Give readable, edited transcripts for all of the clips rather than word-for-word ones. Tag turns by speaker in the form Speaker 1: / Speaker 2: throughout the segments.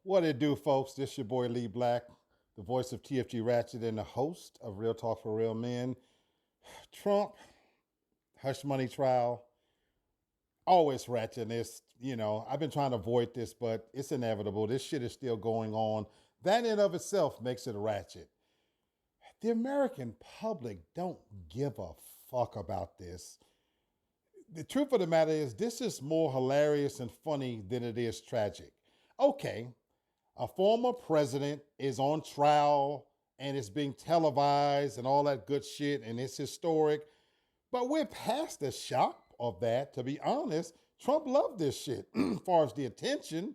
Speaker 1: What it do, folks? This your boy Lee Black, the voice of TFG Ratchet and the host of Real Talk for Real Men. Trump, hush money trial, always ratchet. I've been trying to avoid this, but it's inevitable. This shit is still going on. That in and of itself makes it ratchet. The American public don't give a fuck about this. The truth of the matter is, this is more hilarious and funny than it is tragic. Okay, a former president is on trial and it's being televised and all that good shit, and it's historic. But we're past the shock of that, to be honest. Trump loved this shit as far as the attention.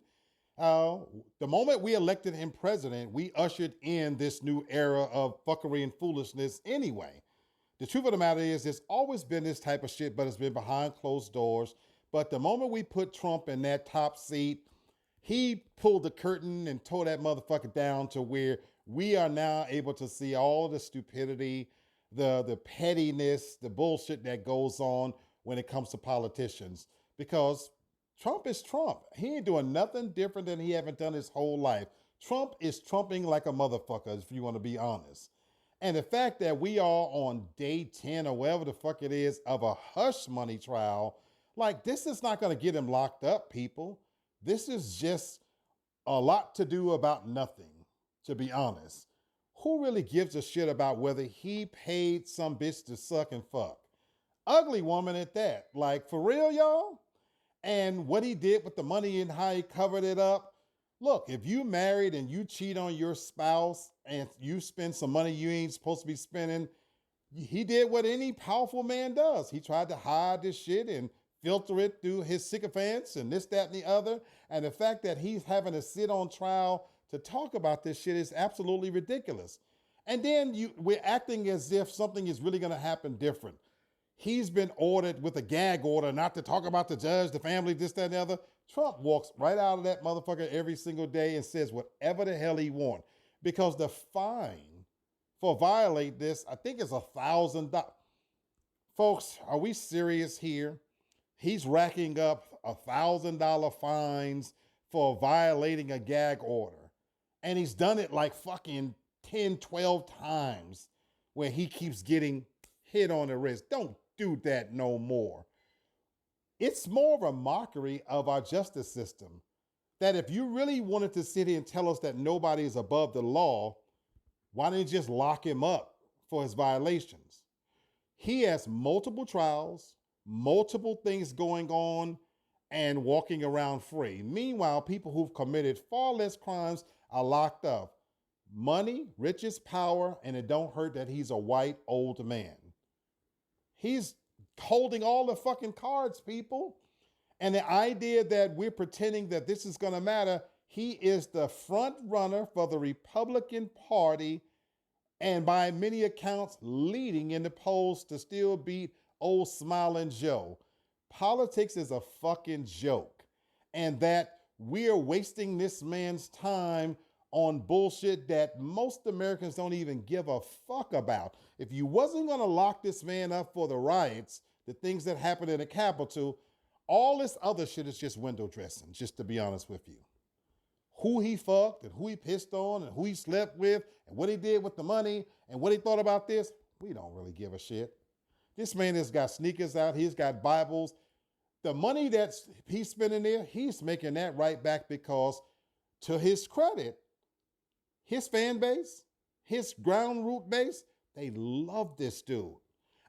Speaker 1: The moment we elected him president, we ushered in this new era of fuckery and foolishness anyway. The truth of the matter is, there's always been this type of shit, but it's been behind closed doors. But the moment we put Trump in that top seat, he pulled the curtain and tore that motherfucker down to where we are now able to see all the stupidity, the pettiness, the bullshit that goes on when it comes to politicians. Because Trump is Trump. He ain't doing nothing different than he haven't done his whole life. Trump is trumping like a motherfucker, if you want to be honest. And the fact that we are on day 10 or whatever the fuck it is of a hush money trial, like, this is not going to get him locked up, people. This is just a lot to do about nothing, to be honest. Who really gives a shit about whether he paid some bitch to suck and fuck? Ugly woman at that. Like, for real, y'all? And what he did with the money and how he covered it up. Look, if you married and you cheat on your spouse and you spend some money you ain't supposed to be spending, he did what any powerful man does. He tried to hide this shit and filter it through his sycophants and this, that, and the other. And the fact that he's having to sit on trial to talk about this shit is absolutely ridiculous. And then we're acting as if something is really going to happen different. He's been ordered with a gag order not to talk about the judge, the family, this, that, and the other. Trump walks right out of that motherfucker every single day and says whatever the hell he wants. Because the fine for violate this, I think, is $1,000. Folks, are we serious here? He's racking up $1,000 fines for violating a gag order. And he's done it like fucking 10, 12 times where he keeps getting hit on the wrist. Don't do that no more. It's more of a mockery of our justice system. That if you really wanted to sit here and tell us that nobody is above the law, why didn't you just lock him up for his violations? He has multiple trials, multiple things going on, and walking around free. Meanwhile, people who've committed far less crimes are locked up. Money, riches, power, and it don't hurt that he's a white old man. He's holding all the fucking cards, people. And the idea that we're pretending that this is going to matter, he is the front runner for the Republican Party, and by many accounts, leading in the polls to still beat old Smiling Joe. Politics is a fucking joke. And that we're wasting this man's time on bullshit that most Americans don't even give a fuck about. If you wasn't going to lock this man up for the riots, the things that happened in the Capitol, all this other shit is just window dressing, just to be honest with you. Who he fucked and who he pissed on and who he slept with and what he did with the money and what he thought about this, we don't really give a shit. This man has got sneakers out. He's got Bibles. The money that he's spending there, he's making that right back because, to his credit, his fan base, his ground root base, they love this dude.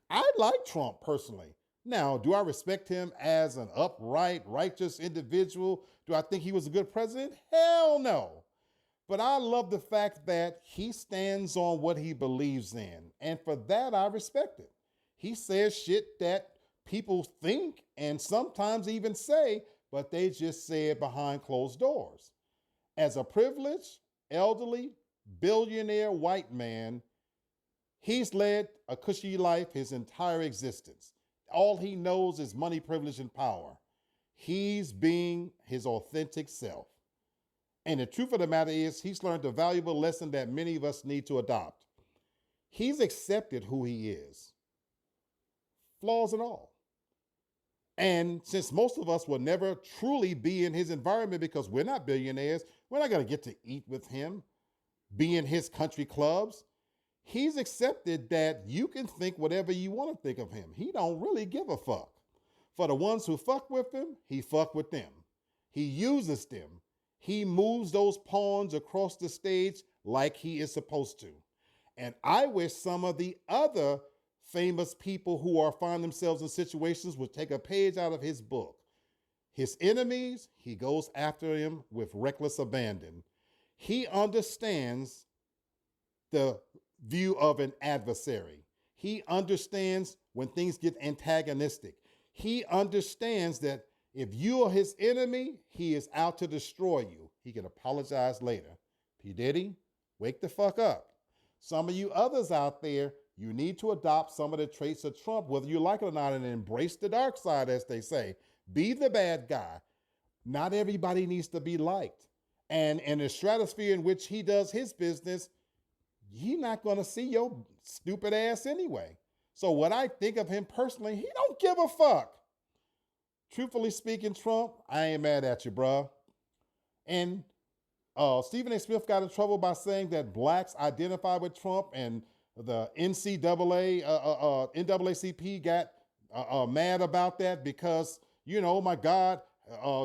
Speaker 1: I like Trump personally. Now, do I respect him as an upright, righteous individual? Do I think he was a good president? Hell no. But I love the fact that he stands on what he believes in. And for that, I respect it. He says shit that people think and sometimes even say, but they just say it behind closed doors. As a privileged, elderly, billionaire white man, he's led a cushy life his entire existence. All he knows is money, privilege, and power. He's being his authentic self. And the truth of the matter is, he's learned a valuable lesson that many of us need to adopt. He's accepted who he is, flaws and all. And since most of us will never truly be in his environment because we're not billionaires, we're not going to get to eat with him, be in his country clubs. He's accepted that you can think whatever you want to think of him. He don't really give a fuck. For the ones who fuck with him, he fuck with them. He uses them. He moves those pawns across the stage like he is supposed to. And I wish some of the other famous people who are find themselves in situations would take a page out of his book. His enemies, he goes after them with reckless abandon. He understands the view of an adversary. He understands when things get antagonistic. He understands that if you are his enemy, he is out to destroy you. He can apologize later. P. Diddy, wake the fuck up. Some of you others out there, you need to adopt some of the traits of Trump, whether you like it or not, and embrace the dark side, as they say. Be the bad guy. Not everybody needs to be liked. And in the stratosphere in which he does his business, you're not going to see your stupid ass anyway. So what I think of him personally, he don't give a fuck. Truthfully speaking, Trump, I ain't mad at you, bruh. And Stephen A. Smith got in trouble by saying that blacks identify with Trump, and the NAACP got mad about that because, oh my God,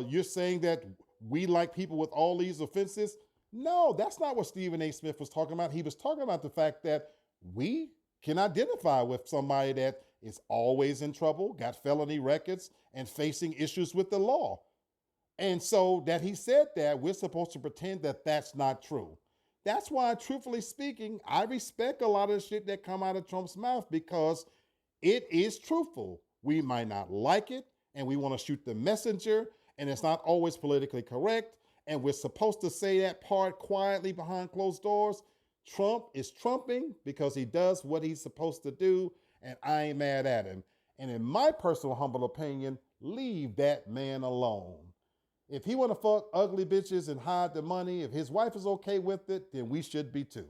Speaker 1: you're saying that we like people with all these offenses. No, that's not what Stephen A. Smith was talking about. He was talking about the fact that we can identify with somebody that is always in trouble, got felony records, and facing issues with the law. And so that he said that, we're supposed to pretend that that's not true. That's why, truthfully speaking, I respect a lot of the shit that come out of Trump's mouth because it is truthful. We might not like it, and we want to shoot the messenger, and it's not always politically correct, and we're supposed to say that part quietly behind closed doors. Trump is trumping because he does what he's supposed to do, and I ain't mad at him. And in my personal humble opinion, leave that man alone. If he want to fuck ugly bitches and hide the money, if his wife is okay with it, then we should be too.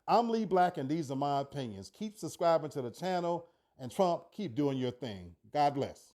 Speaker 1: I'm Lee Black, and these are my opinions. Keep subscribing to the channel, and Trump, keep doing your thing. God bless.